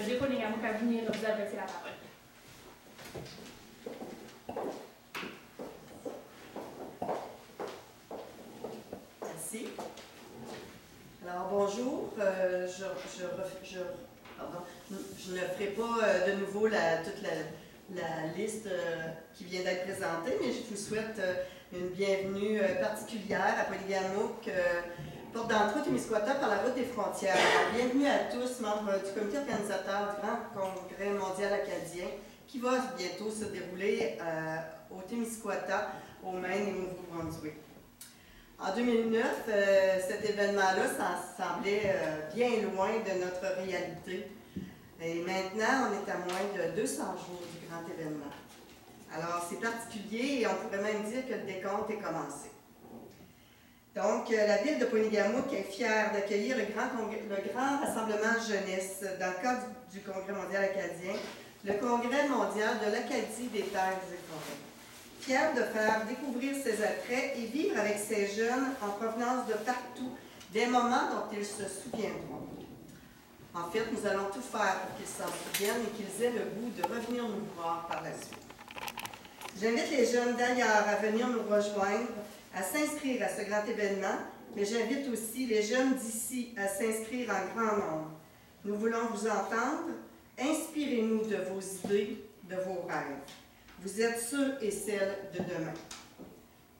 Gépo-Négamouk à venir vous adresser la parole. Merci. Alors, bonjour. Je ne ferai pas de nouveau toute la liste qui vient d'être présentée, mais je vous souhaite une bienvenue particulière à Polygamouk, porte d'entrée Témiscouata par la route des frontières. Alors, bienvenue à tous, membres du comité organisateur du Grand Congrès mondial acadien, qui va bientôt se dérouler au Témiscouata, au Maine et au Nouveau-Brunswick. En 2009, cet événement-là semblait bien loin de notre réalité. Et maintenant, on est à moins de 200 jours du grand événement. Alors, c'est particulier et on pourrait même dire que le décompte est commencé. Donc, la ville de Polygamouk est fière d'accueillir le grand rassemblement jeunesse dans le cadre du Congrès mondial acadien, le Congrès mondial de l'Acadie des terres et forêts. Fière de faire découvrir ses attraits et vivre avec ces jeunes en provenance de partout des moments dont ils se souviendront. En fait, nous allons tout faire pour qu'ils s'en souviennent et qu'ils aient le goût de revenir nous voir par la suite. J'invite les jeunes d'ailleurs à venir nous rejoindre, à s'inscrire à ce grand événement, mais j'invite aussi les jeunes d'ici à s'inscrire en grand nombre. Nous voulons vous entendre. Inspirez-nous de vos idées, de vos rêves. Vous êtes ceux et celles de demain.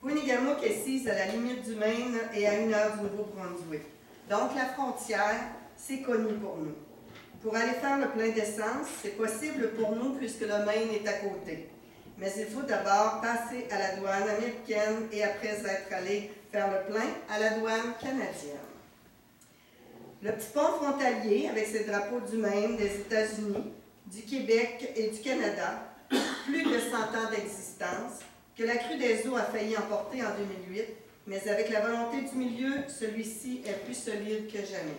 Polygamouk est sise à la limite du Maine et à 1 heure du Nouveau-Brunswick. Donc la frontière, c'est connu pour nous. Pour aller faire le plein d'essence, c'est possible pour nous puisque le Maine est à côté. Mais il faut d'abord passer à la douane américaine et après être allé faire le plein à la douane canadienne. Le petit pont frontalier avec ses drapeaux du Maine, des États-Unis, du Québec et du Canada, plus de 100 ans d'existence, que la crue des eaux a failli emporter en 2008, mais avec la volonté du milieu, celui-ci est plus solide que jamais.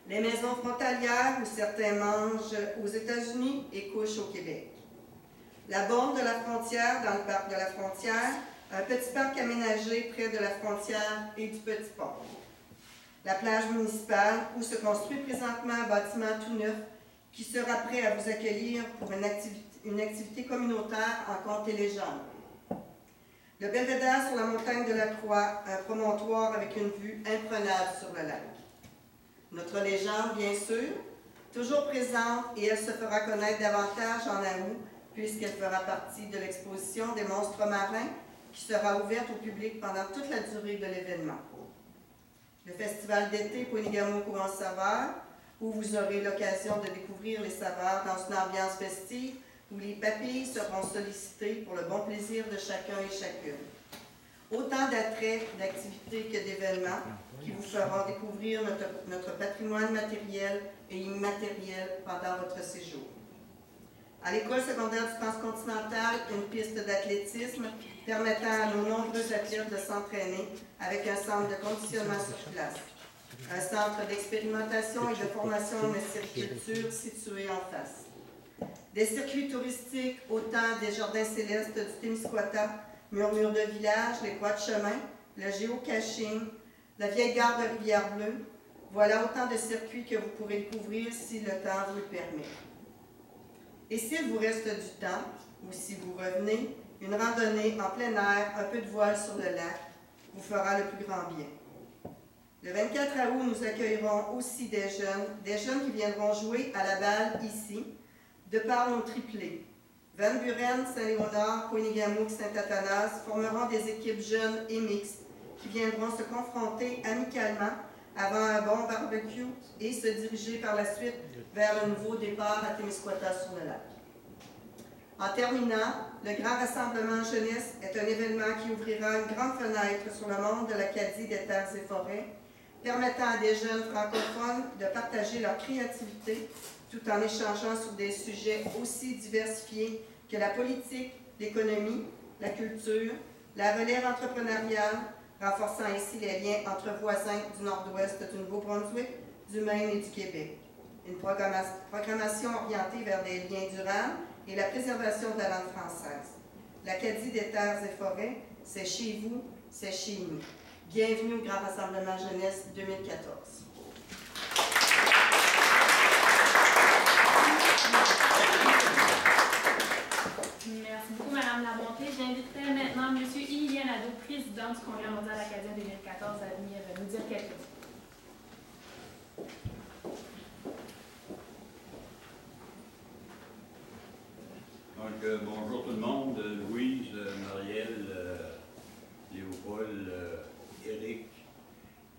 Les maisons frontalières où certains mangent aux États-Unis et couchent au Québec. La borne de la frontière, dans le parc de la frontière, un petit parc aménagé près de la frontière et du petit pont. La plage municipale où se construit présentement un bâtiment tout neuf qui sera prêt à vous accueillir pour une activité communautaire en contes et légendes. Le belvédère sur la montagne de la Croix, un promontoire avec une vue imprenable sur le lac. Notre légende, bien sûr, toujours présente et elle se fera connaître davantage en août puisqu'elle fera partie de l'exposition des monstres marins qui sera ouverte au public pendant toute la durée de l'événement. Le festival d'été Polygamouk en saveurs, où vous aurez l'occasion de découvrir les saveurs dans une ambiance festive, où les papilles seront sollicitées pour le bon plaisir de chacun et chacune. Autant d'attraits, d'activités que d'événements qui vous feront découvrir notre patrimoine matériel et immatériel pendant votre séjour. À l'école secondaire du Transcontinental, une piste d'athlétisme permettant à nos nombreux athlètes de s'entraîner avec un centre de conditionnement sur place. Un centre d'expérimentation et de formation en circulture situé en face. Des circuits touristiques, autant des jardins célestes du Témiscouata, Murmure de village, les croix de chemin, le géocaching, la vieille gare de Rivière-Bleue. Voilà autant de circuits que vous pourrez découvrir si le temps vous le permet. Et s'il vous reste du temps, ou si vous revenez, une randonnée en plein air, un peu de voile sur le lac, vous fera le plus grand bien. Le 24 août, nous accueillerons aussi des jeunes qui viendront jouer à la balle ici, de par nos triplés. Van Buren, Saint-Léonard, Polygamouk, Saint-Athanas formeront des équipes jeunes et mixtes qui viendront se confronter amicalement avant un bon barbecue et se diriger par la suite vers le nouveau départ à Témiscouata sur le lac. En terminant, le Grand Rassemblement Jeunesse est un événement qui ouvrira une grande fenêtre sur le monde de l'Acadie des terres et forêts, permettant à des jeunes francophones de partager leur créativité tout en échangeant sur des sujets aussi diversifiés que la politique, l'économie, la culture, la relève entrepreneuriale, renforçant ainsi les liens entre voisins du nord-ouest du Nouveau-Brunswick, du Maine et du Québec. Une programmation orientée vers des liens durables et la préservation de la langue française. L'Acadie des terres et forêts, c'est chez vous, c'est chez nous. Bienvenue au Grand Rassemblement Jeunesse 2014. présidente du Congrès mondial acadien 2014, à venir nous dire quelques mots. Donc, bonjour tout le monde, Louise, Marielle, Léopold, Éric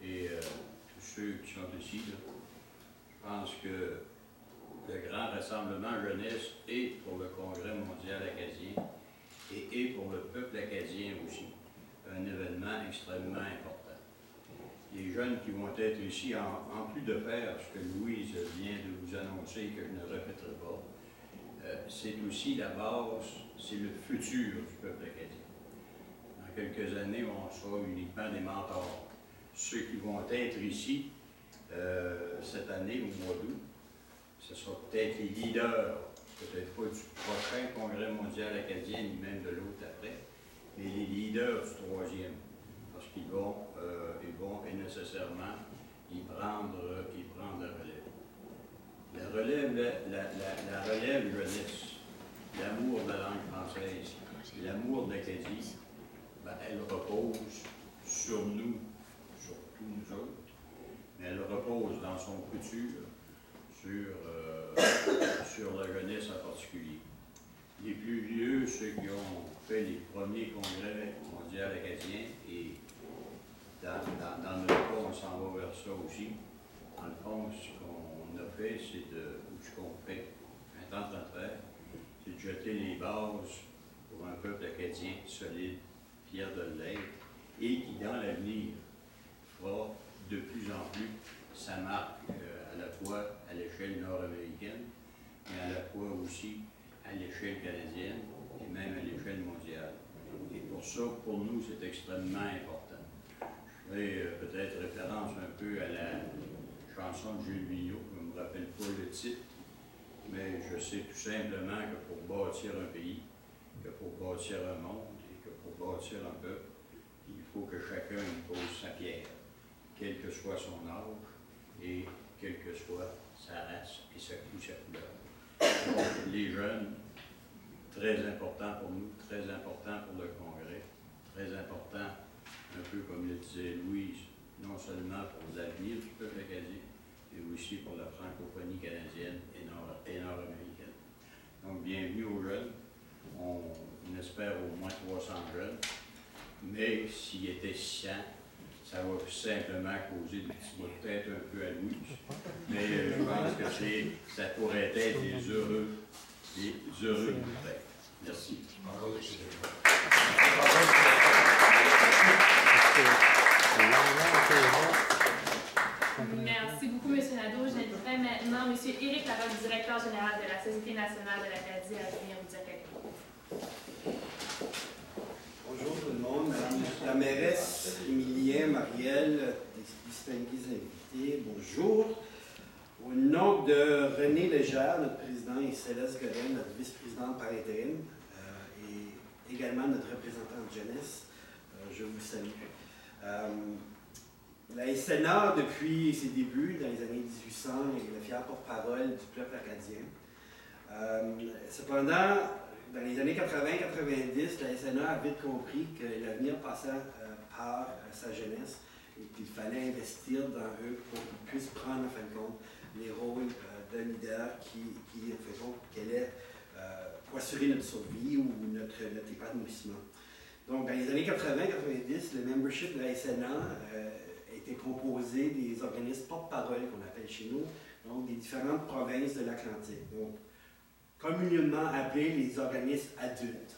et tous ceux qui sont ici. Là. Je pense que le grand rassemblement jeunesse est pour le Congrès mondial acadien et pour le peuple acadien aussi un événement extrêmement important. Les jeunes qui vont être ici, en plus de faire ce que Louise vient de vous annoncer, que je ne répéterai pas, c'est aussi la base, c'est le futur du peuple acadien. Dans quelques années, on sera uniquement des mentors. Ceux qui vont être ici cette année, au mois d'août, ce sera peut-être les leaders, peut-être pas du prochain Congrès mondial acadien, ni même de l'autre après, mais les leaders du troisième, parce qu'ils vont nécessairement y prendre la relève. La relève jeunesse, l'amour de la langue française, l'amour de l'Acadie, ben, elle repose sur nous, sur tous nous autres, mais elle repose dans son futur sur la jeunesse en particulier. Les plus vieux, ceux qui ont fait les premiers congrès mondiaux acadiens, et dans notre cas, on s'en va vers ça aussi. Dans le fond, ce qu'on a fait, ce qu'on fait, un temps de faire, c'est de jeter les bases pour un peuple acadien solide, fier de l'être, et qui, dans l'avenir, fera de plus en plus sa marque à la fois à l'échelle nord-américaine, mais à la fois aussi à l'échelle canadienne et même à l'échelle mondiale. Et pour ça, pour nous, c'est extrêmement important. Je ferai peut-être référence un peu à la chanson de Jules Vigneault, je ne me rappelle pas le titre, mais je sais tout simplement que pour bâtir un pays, que pour bâtir un monde et que pour bâtir un peuple, il faut que chacun y pose sa pierre, quel que soit son âge et quelle que soit sa race et sa couleur. Donc, les jeunes, très important pour nous, très important pour le Congrès, très important, un peu comme le disait Louise, non seulement pour l'avenir du peuple acadien, mais aussi pour la francophonie canadienne et nord-américaine. Donc, bienvenue aux jeunes. On espère au moins 300 jeunes, mais s'il était 600, ça va simplement causer des petits bouts de tête un peu à Louise. Mais je pense que ça pourrait être des heureux bouts de tête. Merci. Merci beaucoup, M. Nadeau. J'inviterai maintenant M. Éric Larocque, directeur général de la Société nationale de l'Acadie, à venir vous dire quelques mots. Bonjour tout le monde, Madame la mairesse, Émilien, Marielle, distingués invités, bonjour. Au nom de René Légère, notre président, et Céleste Godin, notre vice-présidente par intérim, et également notre représentante jeunesse, je vous salue. La SNA, depuis ses débuts, dans les années 1800, est la fière porte-parole du peuple acadien. Cependant, dans les années 80-90, la SNA a vite compris que l'avenir passait par sa jeunesse et qu'il fallait investir dans eux pour qu'ils puissent prendre, en fin de compte, les rôles de leader qui en fin de compte, allaient pour assurer notre survie ou notre épanouissement. Donc, dans les années 80-90, le membership de la SNA était composé des organismes porte-parole qu'on appelle chez nous, donc des différentes provinces de l'Atlantique. Donc, communément appelés les organismes adultes.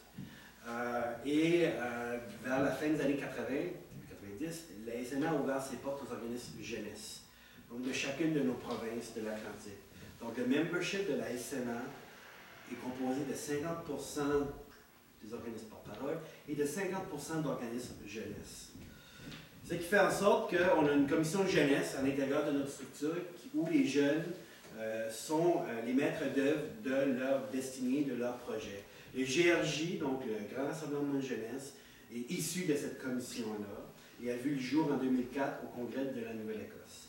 Vers la fin des années 90, la SNA a ouvert ses portes aux organismes jeunesse, donc de chacune de nos provinces de l'Atlantique. Donc le membership de la SNA est composé de 50% des organismes porte-parole et de 50% d'organismes jeunesse. Ce qui fait en sorte qu'on a une commission de jeunesse à l'intérieur de notre structure où les jeunes sont les maîtres d'œuvre de leur destinée, de leur projet. Le GRJ, donc le Grand Rassemblement de jeunesse, est issu de cette commission-là et a vu le jour en 2004 au Congrès de la Nouvelle-Écosse.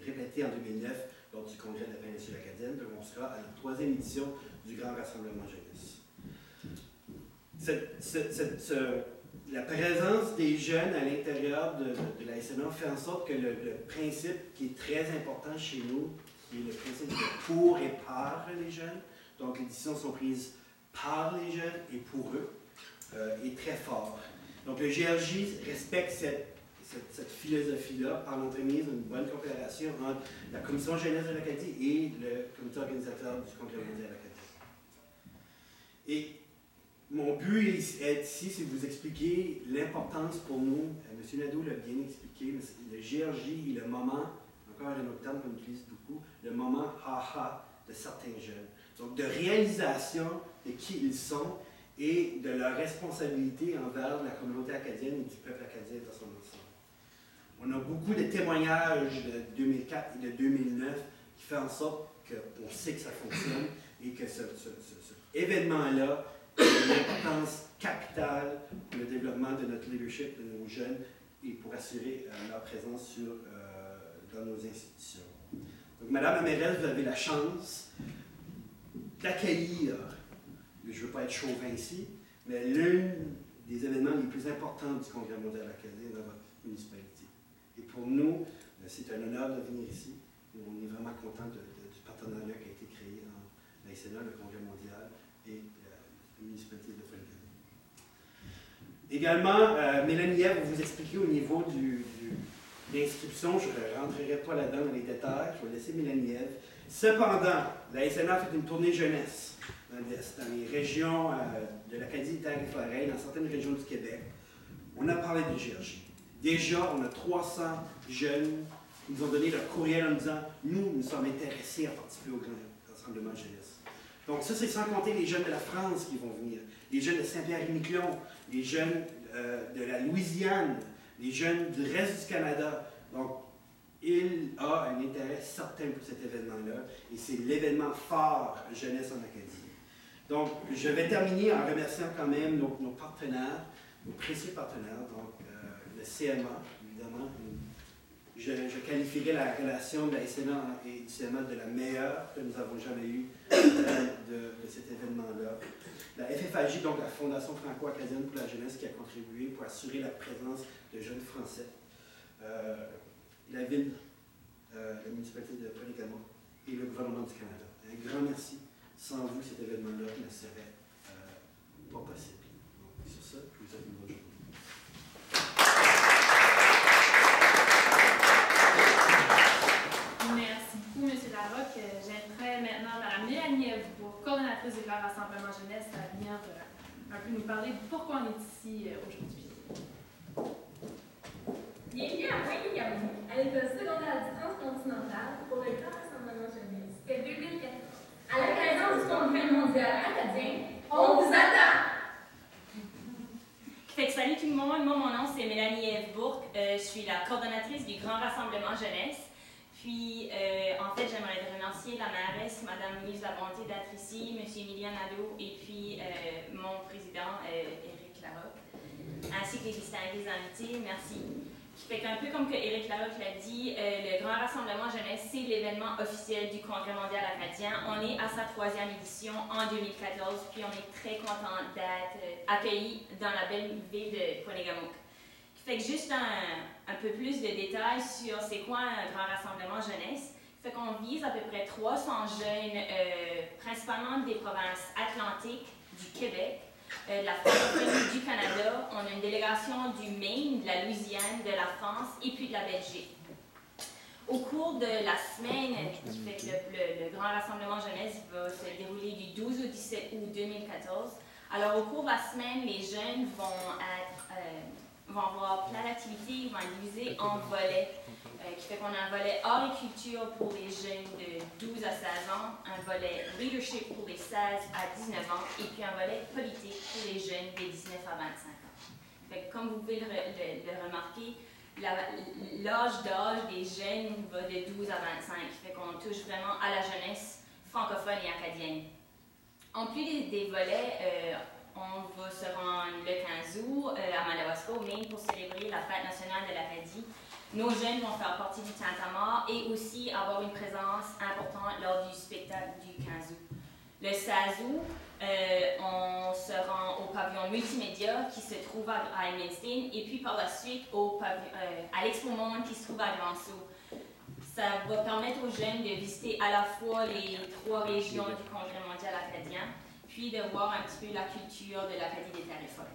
Répété en 2009 lors du Congrès de la péninsule acadienne, donc on sera à la 3e édition du Grand Rassemblement jeunesse. la présence des jeunes à l'intérieur de la SNA fait en sorte que le principe qui est très important chez nous, qui est le principe de pour et par les jeunes, donc les décisions sont prises par les jeunes et pour eux, est très fort. Donc le GRJ respecte cette philosophie-là par l'entremise d'une bonne coopération entre la Commission jeunesse de l'Acadie et le comité organisateur du Congrès mondial acadien. Et mon but ici, c'est de vous expliquer l'importance pour nous, M. Nadeau l'a bien expliqué, mais le GRJ est le moment, encore un autre terme qu'on utilise beaucoup, le moment ha-ha de certains jeunes. Donc de réalisation de qui ils sont et de leur responsabilité envers la communauté acadienne et du peuple acadien dans son ensemble. On a beaucoup de témoignages de 2004 et de 2009 qui font en sorte qu'on sait que ça fonctionne et que cet événement-là a une importance capitale pour le développement de notre leadership, de nos jeunes et pour assurer leur présence dans nos institutions. Donc, Madame la mairesse, vous avez la chance d'accueillir, je ne veux pas être chauvin ici, mais l'un des événements les plus importants du Congrès mondial acadien dans votre municipalité. Et pour nous, c'est un honneur de venir ici. On est vraiment content du partenariat qui a été créé entre la SNA, le Congrès mondial et la municipalité de Polygamou. Également, Mélanie Ève va vous expliquer au niveau de l'inscription. Je ne rentrerai pas là-dedans dans les détails. Je vais laisser Mélanie Ève. Cependant, la SNA a fait une tournée jeunesse dans les régions de l'Acadie, Terre et Forêt, dans certaines régions du Québec. On a parlé du GRJ. Déjà, on a 300 jeunes qui nous ont donné leur courriel en nous disant « Nous sommes intéressés à participer au grand rassemblement de jeunesse ». Donc ça, c'est sans compter les jeunes de la France qui vont venir, les jeunes de Saint-Pierre-et-Miquelon, les jeunes de la Louisiane, les jeunes du reste du Canada. Donc, il a un intérêt certain pour cet événement-là, et c'est l'événement phare Jeunesse en Acadie. Donc, je vais terminer en remerciant quand même nos partenaires, nos précieux partenaires, donc le CMA, évidemment. Je qualifierais la relation de la SNA et du CMA de la meilleure que nous avons jamais eue de cet événement-là. La FFAJ, donc la Fondation franco-acadienne pour la jeunesse, qui a contribué pour assurer la présence de jeunes Français. La ville, la municipalité de Polygamou et le gouvernement du Canada. Un grand merci. Sans vous, cet événement-là ne serait pas possible. Donc, sur ça, je vous souhaite une bonne journée. Merci beaucoup, M. Larocque. J'aimerais maintenant Mme Mélanie Ève, coordonnatrice du Grand Rassemblement Jeunesse, à venir un peu nous parler de pourquoi on est ici aujourd'hui. Bienvenue à Polygamou, à l'école secondaire transcontinentale pour le Grand Rassemblement Jeunesse. C'est 2014. À l'occasion du Congrès mondial acadien, on vous attend! Fait que salut tout le monde, moi mon nom c'est Mélanie Ève Bourque, je suis la coordonnatrice du Grand Rassemblement Jeunesse. Puis en fait j'aimerais remercier la mairesse, Mme Louise Labonté d'être ici, M. Emilien Nadeau et puis mon président Éric Larocque, ainsi que les distingués invités, merci. Fait qu'un peu comme que Éric Larocque l'a dit, le Grand Rassemblement Jeunesse, c'est l'événement officiel du Congrès mondial acadien. On est à sa 3e édition en 2014, puis on est très content d'être accueillis dans la belle ville de Polygamou. Fait que juste un peu plus de détails sur c'est quoi un Grand Rassemblement Jeunesse. Fait qu'on vise à peu près 300 jeunes, principalement des provinces atlantiques, du Québec, de la France, du Canada. On a une délégation du Maine, de la Louisiane, de la France et puis de la Belgique. Au cours de la semaine, qui fait que le Grand Rassemblement Jeunesse va se dérouler du 12 au 17 août 2014. Alors, au cours de la semaine, les jeunes vont avoir plein d'activités, ils vont être divisés en volets, qui fait qu'on a un volet art et culture pour les jeunes de 12 à 16 ans, un volet leadership pour les 16 à 19 ans, et puis un volet politique pour les jeunes des 19 à 25 ans. Fait que comme vous pouvez le remarquer, l'âge d'âge des jeunes va de 12 à 25, qui fait qu'on touche vraiment à la jeunesse francophone et acadienne. En plus des volets, on va se rendre le 15 août à Madawaska, au Maine, pour célébrer la fête nationale de l'Acadie. Nos jeunes vont faire partie du Tintamarre et aussi avoir une présence importante lors du spectacle du 15 août. Le 16 août, On se rend au pavillon multimédia qui se trouve à Edmundston et puis par la suite à l'Expo Monde qui se trouve à Grand-Sault. Ça va permettre aux jeunes de visiter à la fois les 3 régions du Congrès mondial acadien, puis de voir un petit peu la culture de l'Acadie des Terres et Forêts.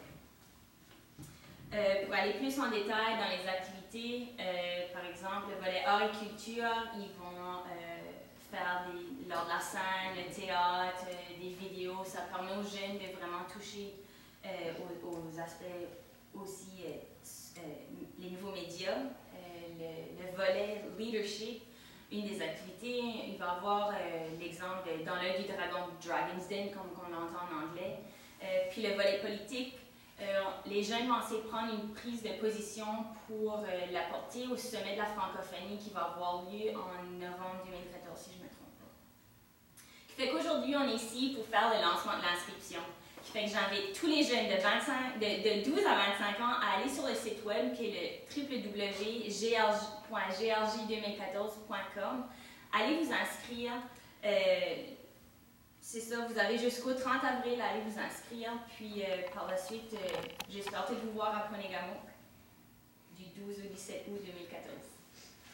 Pour aller plus en détail dans les activités, par exemple, le volet art et culture, ils vont faire lors de la scène, le théâtre, des vidéos. Ça permet aux jeunes de vraiment toucher aux aspects aussi les nouveaux médias. Le volet leadership, une des activités, il va y avoir l'exemple dans l'œil du dragon, Dragon's Den, comme on l'entend en anglais. Puis le volet politique, les jeunes vont essayer de prendre une prise de position pour la porter au sommet de la francophonie qui va avoir lieu en novembre 2014, si je ne me trompe pas. Ce qui fait qu'aujourd'hui, on est ici pour faire le lancement de l'inscription. Ce qui fait que j'invite tous les jeunes de 12 à 25 ans à aller sur le site web qui est le www.grj2014.com. Allez vous inscrire. C'est ça, vous avez jusqu'au 30 avril à aller vous inscrire, puis par la suite, j'espère peut-être vous voir à Pointe-Égamook du 12 au 17 août 2014.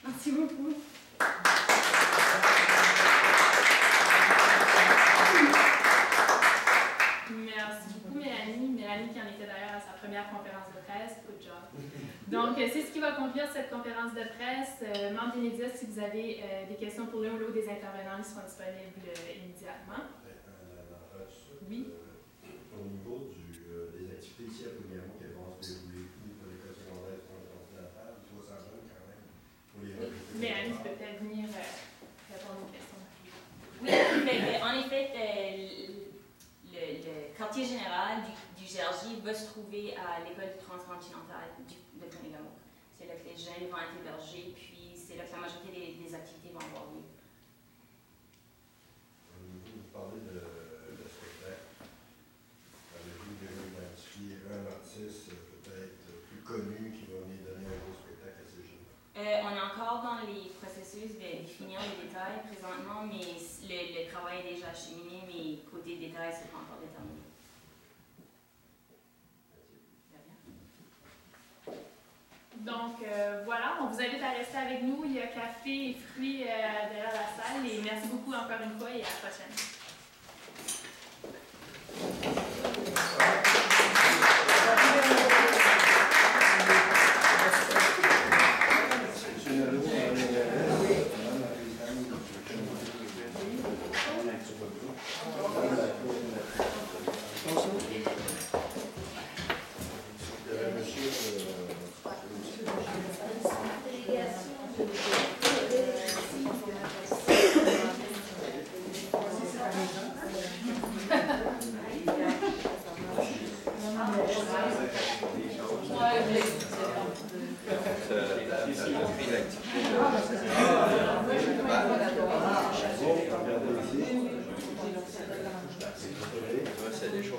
Merci beaucoup. Merci beaucoup, Mélanie. Mélanie qui en était d'ailleurs à sa première conférence de presse. Good job. Donc, c'est ce qui va conclure cette conférence de presse. Membres des médias, si vous avez des questions pour l'un ou l'autre des intervenants, ils seront disponibles immédiatement. Oui. Au niveau des activités ici à Pointe-Égamook, elles vont se dérouler où pour l'école secondaire continentale? Il faut s'en rendre quand même pour les recruter. Mélanie, tu peux peut-être venir répondre aux questions. Oui, en effet, le quartier général du GRJ va se trouver à l'école transcontinentale de Pointe-Égamook. C'est là que les jeunes vont être hébergés, puis c'est là que la majorité des activités vont avoir lieu. Vous parlez de spectacle. Avez-vous déjà identifié un artiste peut-être plus connu qui va venir donner un gros spectacle à ces jeunes? On est encore dans les processus de définir les détails présentement, mais le travail est déjà acheminé, mais côté détails, c'est pas encore déterminé. Donc, voilà, on vous invite à rester avec nous. Il y a café et fruits derrière la salle. Et merci beaucoup encore une fois et à la prochaine. C'est des choses.